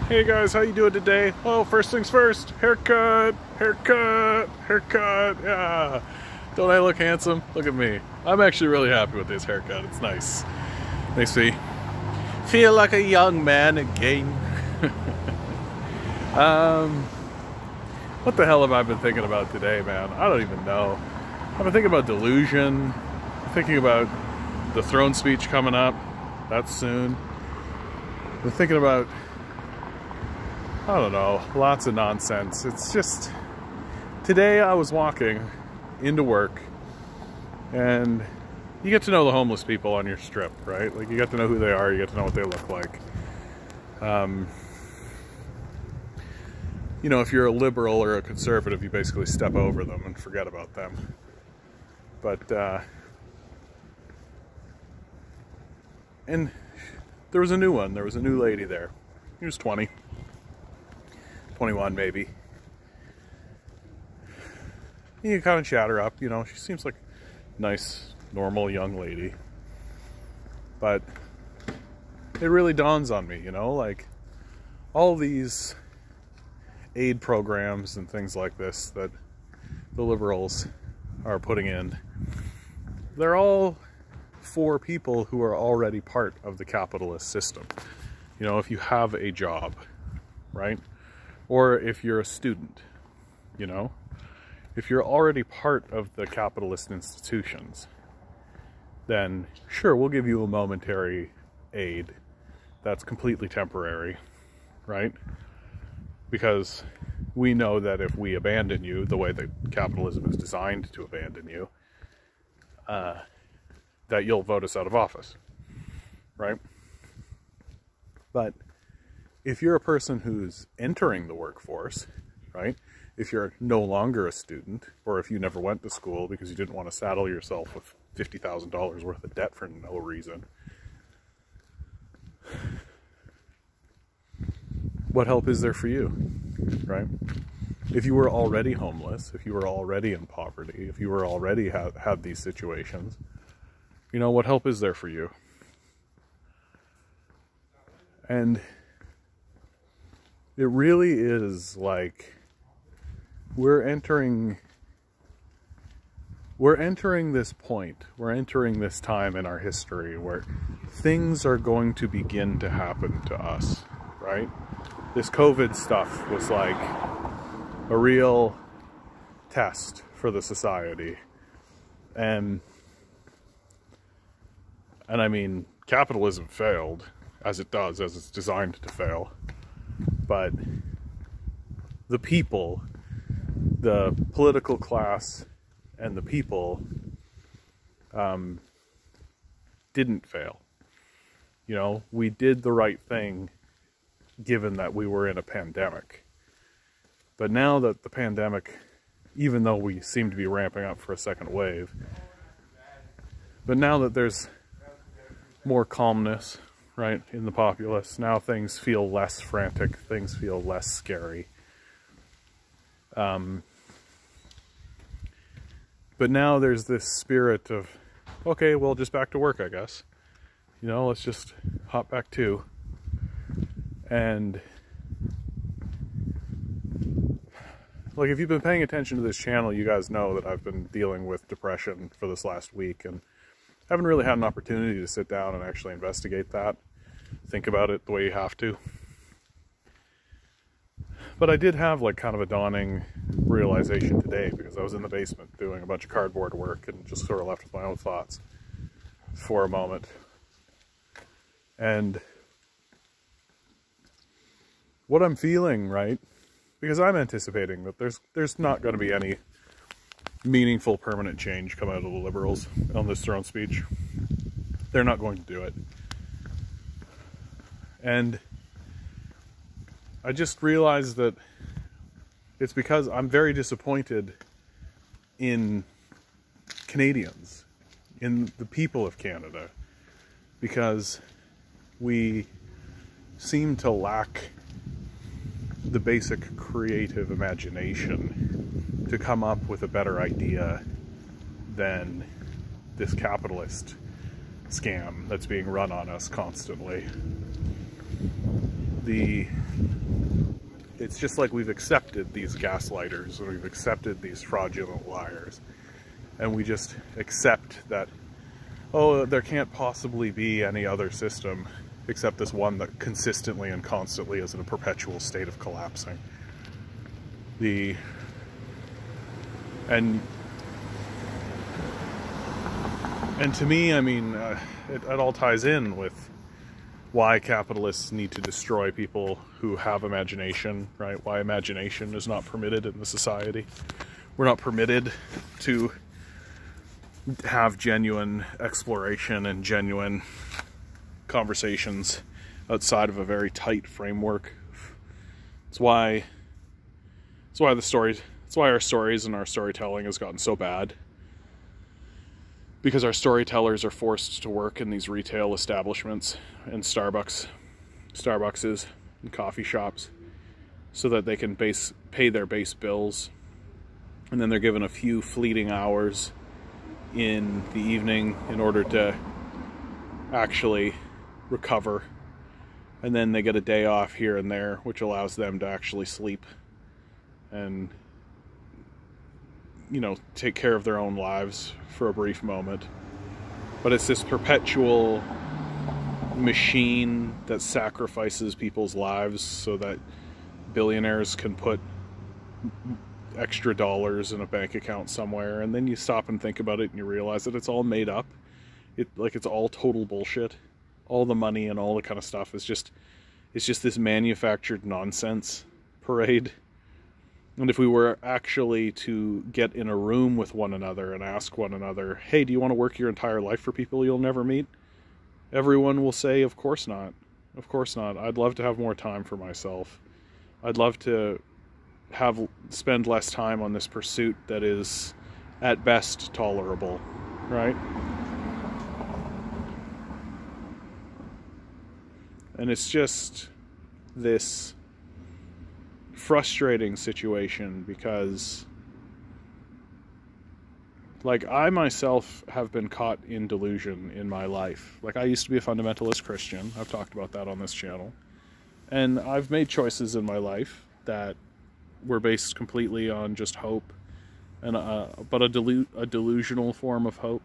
Hey guys, how you doing today? Oh, first things first, haircut, haircut, haircut, yeah. Don't I look handsome? Look at me. I'm actually really happy with this haircut, it's nice. Makes me feel like a young man again. What the hell have I been thinking about today, man? I don't even know. I've been thinking about delusion, thinking about the throne speech coming up, that's soon. I've been thinking about, I don't know, lots of nonsense. It's just, today I was walking into work and you get to know the homeless people on your strip, right? Like, you get to know who they are, you get to know what they look like. You know, if you're a liberal or a conservative, you basically step over them and forget about them. But, and there was a new one, there was a new lady there. She was 20. 21 maybe. You kind of chat her up, you know, she seems like a nice, normal young lady. But it really dawns on me, you know, like all these aid programs and things like this that the liberals are putting in, they're all for people who are already part of the capitalist system. You know, if you have a job, right? Or if you're a student, you know, if you're already part of the capitalist institutions, then sure, we'll give you a momentary aid that's completely temporary, right? Because we know that if we abandon you the way that capitalism is designed to abandon you, that you'll vote us out of office, right? But if you're a person who's entering the workforce, right? If you're no longer a student, or if you never went to school because you didn't want to saddle yourself with $50,000 worth of debt for no reason, what help is there for you, right? If you were already homeless, if you were already in poverty, if you were already had these situations, you know, what help is there for you? And it really is like we're entering this point, we're entering this time in our history where things are going to begin to happen to us, right? This COVID stuff was like a real test for the society. And I mean, capitalism failed, as it does, as it's designed to fail. But the people, the political class, and the people didn't fail. You know, we did the right thing given that we were in a pandemic. But now that the pandemic, even though we seem to be ramping up for a second wave, but now that there's more calmness, right, in the populace, now things feel less frantic, things feel less scary. But now there's this spirit of, okay, well, just back to work, I guess. You know, let's just hop back to. And like, if you've been paying attention to this channel, you guys know that I've been dealing with depression for this last week, and haven't really had an opportunity to sit down and actually investigate that, think about it the way you have to. But I did have like kind of a dawning realization today, because I was in the basement doing a bunch of cardboard work and just sort of left with my own thoughts for a moment. And what I'm feeling, right, because I'm anticipating that there's not going to be any meaningful permanent change come out of the liberals on this throne speech. They're not going to do it. And I just realized that it's because I'm very disappointed in Canadians, in the people of Canada, because we seem to lack the basic creative imagination to come up with a better idea than this capitalist scam that's being run on us constantly. it's just like we've accepted these gaslighters, and we've accepted these fraudulent liars, and we just accept that, oh, there can't possibly be any other system except this one that consistently and constantly is in a perpetual state of collapsing. And to me, I mean, it all ties in with why capitalists need to destroy people who have imagination, right? Why imagination is not permitted in the society. We're not permitted to have genuine exploration and genuine conversations outside of a very tight framework. It's why our stories and our storytelling has gotten so bad. Because our storytellers are forced to work in these retail establishments and Starbucks and coffee shops so that they can pay their base bills. And then they're given a few fleeting hours in the evening in order to actually recover. And then they get a day off here and there, which allows them to actually sleep and, you know, take care of their own lives for a brief moment. But it's this perpetual machine that sacrifices people's lives so that billionaires can put extra dollars in a bank account somewhere, and then you stop and think about it and you realize that it's all made up. It's all total bullshit. All the money and all the kind of stuff is just this manufactured nonsense parade. And if we were actually to get in a room with one another and ask one another, hey, do you want to work your entire life for people you'll never meet? Everyone will say, of course not. Of course not. I'd love to have more time for myself. I'd love to spend less time on this pursuit that is at best tolerable, right? And it's just this frustrating situation because, like, I myself have been caught in delusion in my life. Like, I used to be a fundamentalist Christian. I've talked about that on this channel. And I've made choices in my life that were based completely on just hope, and but a delusional form of hope.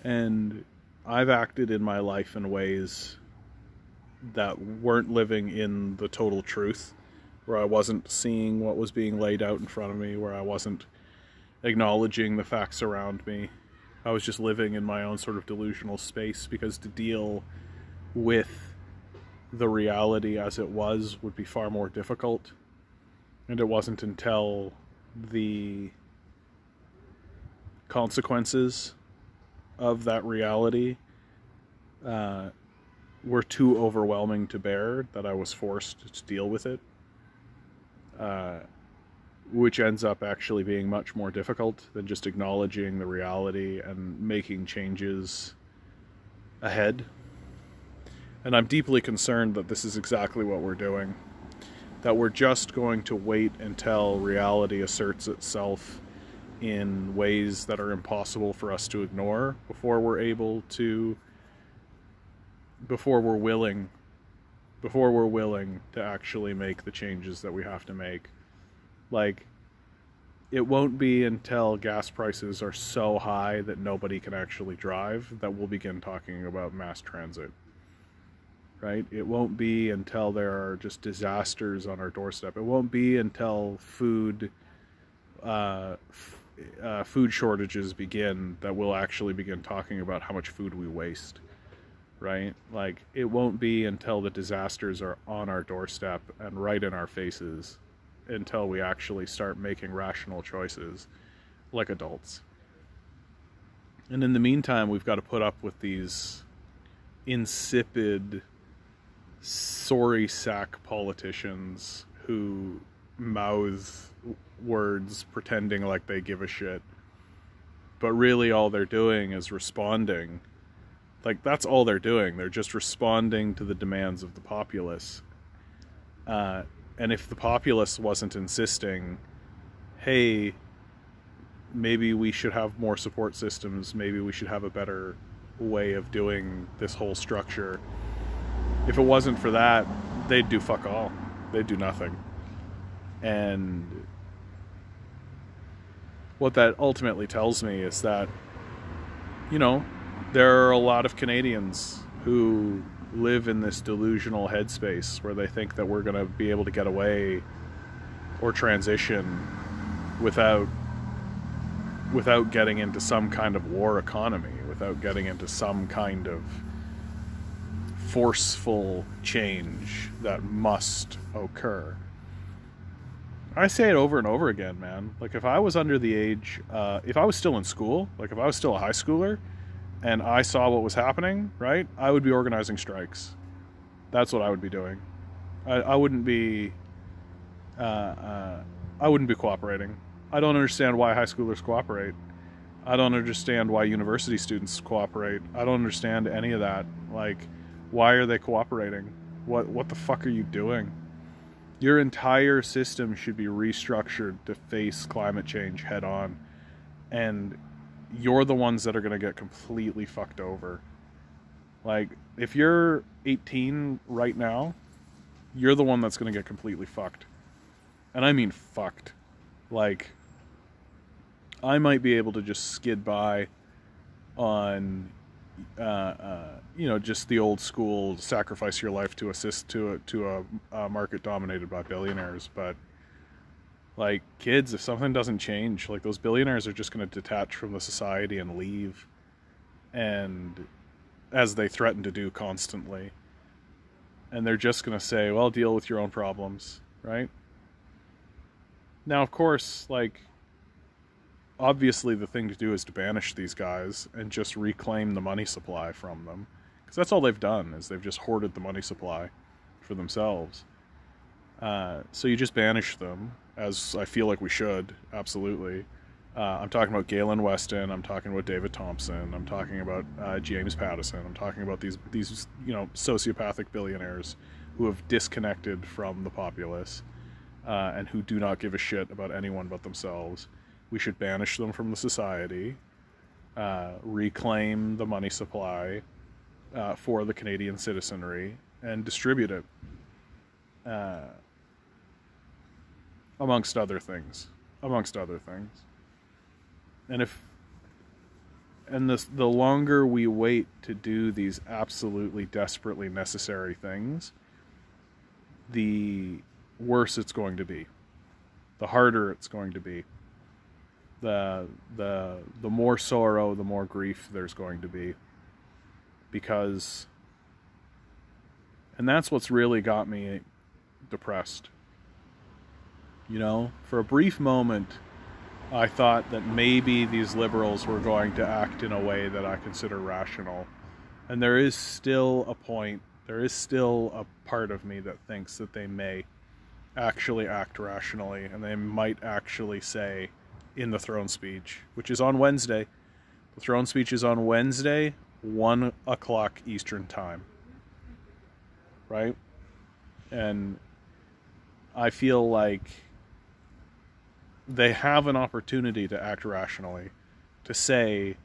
And I've acted in my life in ways that weren't living in the total truth, where I wasn't seeing what was being laid out in front of me, where I wasn't acknowledging the facts around me. I was just living in my own sort of delusional space, because to deal with the reality as it was would be far more difficult. And it wasn't until the consequences of that reality were too overwhelming to bear that I was forced to deal with it, which ends up actually being much more difficult than just acknowledging the reality and making changes ahead. And I'm deeply concerned that this is exactly what we're doing, that we're just going to wait until reality asserts itself in ways that are impossible for us to ignore before we're willing to actually make the changes that we have to make. Like, it won't be until gas prices are so high that nobody can actually drive that we'll begin talking about mass transit, right? It won't be until there are just disasters on our doorstep. It won't be until food shortages begin that we'll actually begin talking about how much food we waste. Right? Like, it won't be until the disasters are on our doorstep and right in our faces until we actually start making rational choices like adults. And in the meantime, we've got to put up with these insipid, sorry sack politicians who mouth words pretending like they give a shit, but really all they're doing is responding. Like, that's all they're doing. They're just responding to the demands of the populace. And if the populace wasn't insisting, hey, maybe we should have more support systems, maybe we should have a better way of doing this whole structure, if it wasn't for that, they'd do fuck all. They'd do nothing. And what that ultimately tells me is that, you know, there are a lot of Canadians who live in this delusional headspace where they think that we're going to be able to get away or transition without getting into some kind of war economy, without getting into some kind of forceful change that must occur. I say it over and over again, man. Like, if I was under the age, if I was still in school, like if I was still a high schooler and I saw what was happening, right, I would be organizing strikes. That's what I would be doing. I wouldn't be cooperating. I don't understand why high schoolers cooperate. I don't understand why university students cooperate. I don't understand any of that. Like, why are they cooperating? What the fuck are you doing? Your entire system should be restructured to face climate change head on. And you're the ones that are going to get completely fucked over. Like, if you're 18 right now, you're the one that's going to get completely fucked. And I mean fucked. Like, I might be able to just skid by on, you know, just the old school sacrifice your life to assist to a market dominated by billionaires. But, like, kids, if something doesn't change, like, those billionaires are just going to detach from the society and leave. And as they threaten to do constantly. And they're just going to say, well, deal with your own problems, right? Now, of course, like, obviously the thing to do is to banish these guys and just reclaim the money supply from them. Because that's all they've done, is they've just hoarded the money supply for themselves. So you just banish them, as I feel like we should, absolutely. I'm talking about Galen Weston, I'm talking about David Thompson, I'm talking about James Pattison, I'm talking about these you know, sociopathic billionaires who have disconnected from the populace and who do not give a shit about anyone but themselves. We should banish them from the society, reclaim the money supply for the Canadian citizenry, and distribute it, amongst other things. And the longer we wait to do these absolutely desperately necessary things, the worse it's going to be. The harder it's going to be. The more sorrow, the more grief there's going to be. Because, and that's what's really got me depressed. You know, for a brief moment, I thought that maybe these liberals were going to act in a way that I consider rational. And there is still a point, there is still a part of me that thinks that they may actually act rationally, and they might actually say in the throne speech, which is on Wednesday. The throne speech is on Wednesday, 1 o'clock Eastern time. Right? And I feel like they have an opportunity to act rationally, to say,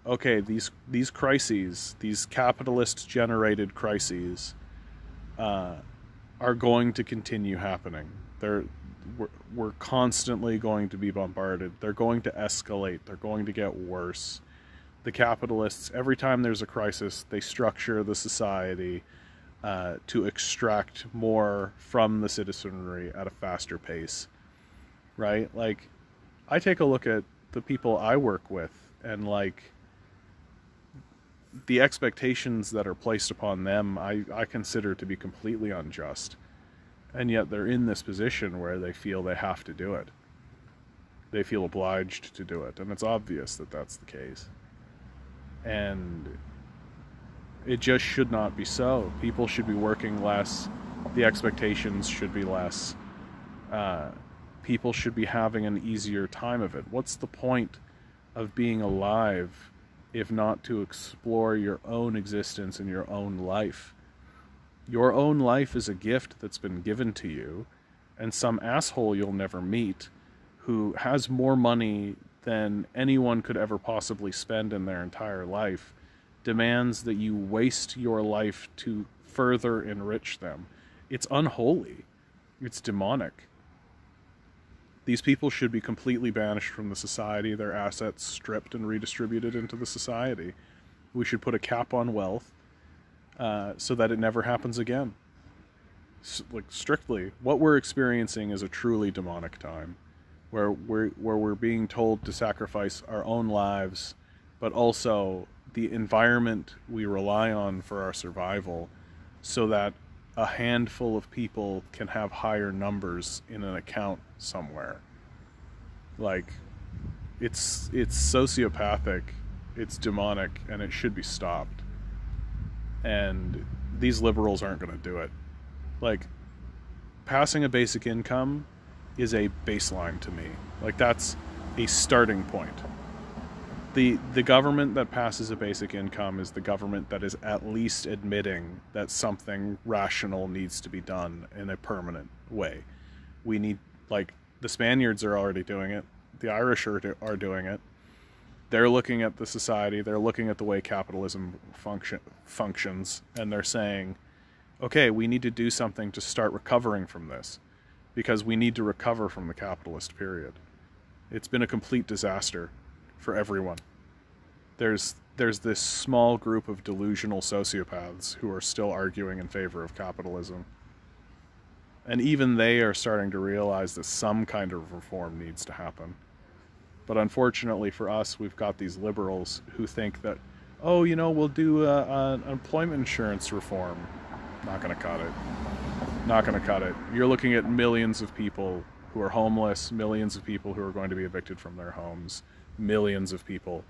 okay, these crises, these capitalist-generated crises, are going to continue happening. We're constantly going to be bombarded. They're going to escalate. They're going to get worse. The capitalists, every time there's a crisis, they structure the society to extract more from the citizenry at a faster pace. Right? Like, I take a look at the people I work with, and, like, the expectations that are placed upon them, I consider to be completely unjust. And yet they're in this position where they feel they have to do it. They feel obliged to do it. And it's obvious that that's the case. And it just should not be so. People should be working less. The expectations should be less. People should be having an easier time of it. What's the point of being alive if not to explore your own existence and your own life? Your own life is a gift that's been given to you, and some asshole you'll never meet who has more money than anyone could ever possibly spend in their entire life demands that you waste your life to further enrich them. It's unholy. It's demonic. These people should be completely banished from the society, their assets stripped and redistributed into the society. We should put a cap on wealth so that it never happens again. Like, strictly, what we're experiencing is a truly demonic time, where we're being told to sacrifice our own lives, but also the environment we rely on for our survival, so that a handful of people can have higher numbers in an account somewhere. Like, it's sociopathic, it's demonic, and it should be stopped. And these liberals aren't going to do it. Like, passing a basic income is a baseline to me. Like, that's a starting point. The government that passes a basic income is the government that is at least admitting that something rational needs to be done in a permanent way. We need, like, the Spaniards are already doing it. The Irish are doing it. They're looking at the society. They're looking at the way capitalism functions, and they're saying, okay, we need to do something to start recovering from this, because we need to recover from the capitalist period. It's been a complete disaster for everyone. There's this small group of delusional sociopaths who are still arguing in favor of capitalism. And even they are starting to realize that some kind of reform needs to happen. But unfortunately for us, we've got these liberals who think that, oh, you know, we'll do an employment insurance reform. Not going to cut it. Not going to cut it. You're looking at millions of people who are homeless, millions of people who are going to be evicted from their homes, millions of people,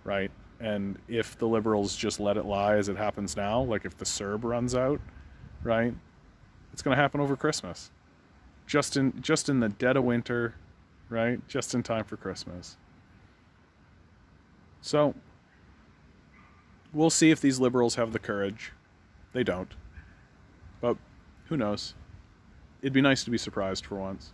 right? And if the liberals just let it lie as it happens now, like if the CERB runs out, right, it's going to happen over Christmas. Just in the dead of winter, right? Just in time for Christmas. So, we'll see if these liberals have the courage. They don't. But who knows? It'd be nice to be surprised for once.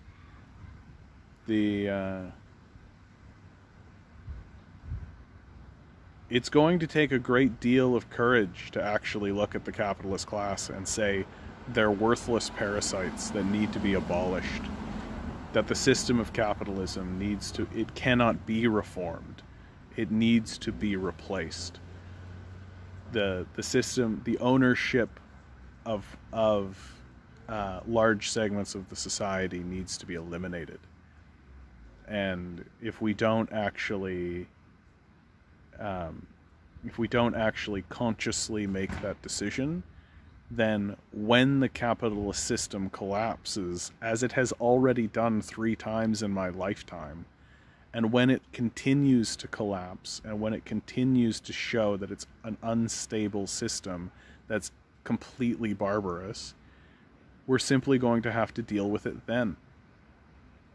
It's going to take a great deal of courage to actually look at the capitalist class and say they're worthless parasites that need to be abolished. That the system of capitalism it cannot be reformed. It needs to be replaced. The system, the ownership of large segments of the society needs to be eliminated. And if we don't actually consciously make that decision, then when the capitalist system collapses, as it has already done 3 times in my lifetime, and when it continues to collapse, and when it continues to show that it's an unstable system that's completely barbarous, we're simply going to have to deal with it then.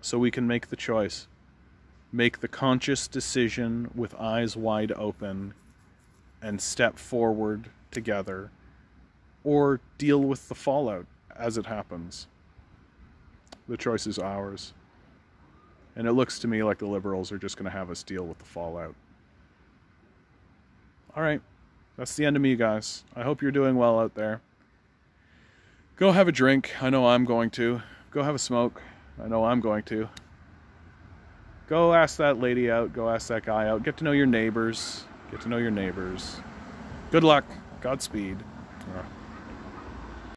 So we can make the choice. Make the conscious decision with eyes wide open and step forward together, or deal with the fallout as it happens. The choice is ours. And it looks to me like the liberals are just going to have us deal with the fallout. Alright, that's the end of me, guys. I hope you're doing well out there. Go have a drink. I know I'm going to. Go have a smoke. I know I'm going to. Go ask that lady out. Go ask that guy out. Get to know your neighbors. Get to know your neighbors. Good luck. Godspeed.